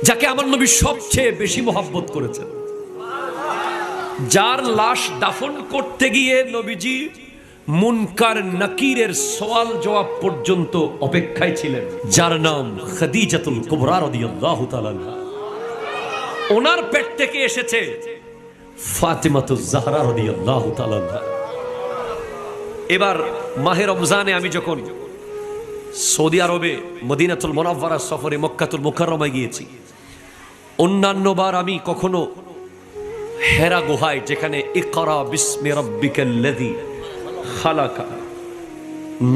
যাকে আমার নবী সবচেয়ে বেশি মহব্বত করেছেন, যার লাশ দাফন করতে গিয়ে নবীজি মুনকার নাকিরের সওয়াল জবাব পর্যন্ত অপেক্ষায় ছিলেন, যার নাম খাদিজাতুল কুবরা রাদিয়াল্লাহু তাআলা আনহা। ওনার পেট থেকে এসেছে ফাতিমাতুজ জাহরা রাদিয়াল্লাহু তাআলা আনহা। এবার মাহে রমজানে আমি যখন সৌদি আরবে মদিনাতুল মুনাওয়ারা সফরে মক্কাতুল মুকাররমায় গিয়েছি, অন্যান্যবার আমি কখনো হেরা গুহায়, যেখানে ইকরা বিসমি রাব্বিকাল্লাযী খালাকা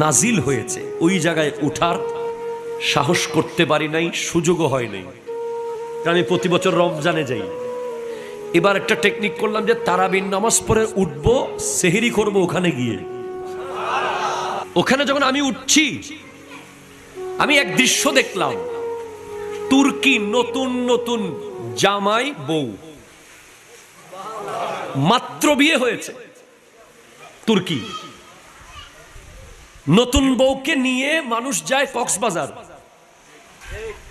নাজিল হয়েছে, ওই জায়গায় উঠার সাহস করতে পারি নাই, সুযোগও হয় নাই। আমি প্রতি বছর রমজানে যাই। এবার একটা টেকনিক করলাম যে তারাবির নামাজ পড়ে উঠবো, সেহরি করব ওখানে গিয়ে। ওখানে যখন আমি উঠছি, আমি এক দৃশ্য দেখলাম, তুর্কি নতুন নতুন জামাই বউ, মাত্র বিয়ে হয়েছে, তুর্কি নতুন বউকে নিয়ে মানুষ যায় কক্সবাজার,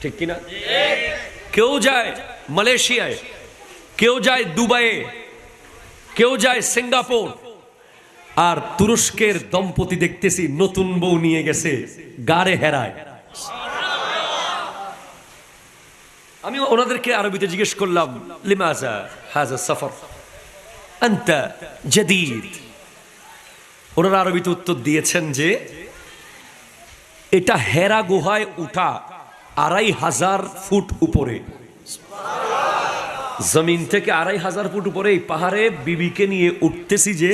ঠিক কিনা? কেউ যায় মালয়েশিয়ায়, কেউ যায় দুবাইয়ে, কেউ যায় সিঙ্গাপুর। আর তুরস্কের দম্পতি দেখতেছি নতুন বউ নিয়ে গেছে গাড়ে হেরায়। আমি ওনাদেরকে আরবিতে জিজ্ঞেস করলাম, লিমাযা হাযা সফর আনতা জাদীদ। ওনারা আরবিতে উত্তর দিয়েছেন যে এটা হেরা গুহায় উঠা ২৫০০ ফুট উপরে, জমিন থেকে ২৫০০ ফুট উপরে এই পাহাড়ে বিবিকে নিয়ে উঠতেছি, যে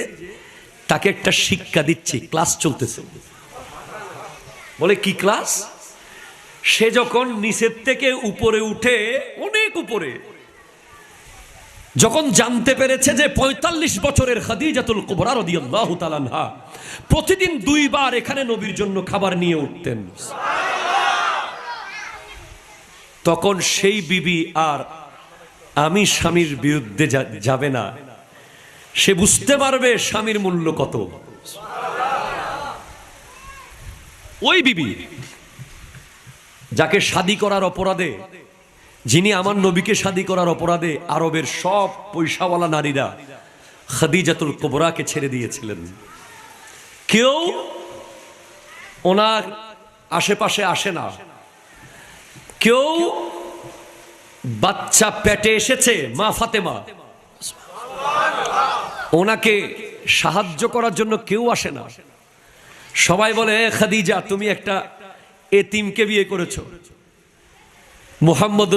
তাকে একটা শিক্ষা দিচ্ছি, ক্লাস চলতেছে। বলে কি ক্লাস? সে যখন নিচের থেকে উপরে উঠে, অনেক উপরে, যখন জানতে পেরেছে যে ৪৫ বছরের খাদিজাতুল কুবরা রাদিয়াল্লাহু তাআলা আনহা প্রতিদিন ২ বার এখানে নবীর জন্য খাবার নিয়ে উঠতেন, তখন সেই বিবি আর আমি স্বামীর বিরুদ্ধে যাবে না। সে বুঝতে পারবে স্বামীর মূল্য কত। ওই বিবি যাকে শাদী করার অপরাধে, যিনি আমার নবীকে শাদী করার অপরাধে আরবের সব পয়সাওয়ালা নারীরা খাদিজাতুল কুবরাকে ছেড়ে দিয়েছিলেন, কেউ ওনার আশেপাশে আসে না। কেউ বাচ্চা পেটে এসেছে, মা ফাতেমা, ওনাকে সাহায্য করার জন্য কেউ আসে না। সবাই বলে, খাদিজা তুমি একটা এতিমকে বিয়ে করেছো, মুহাম্মদুর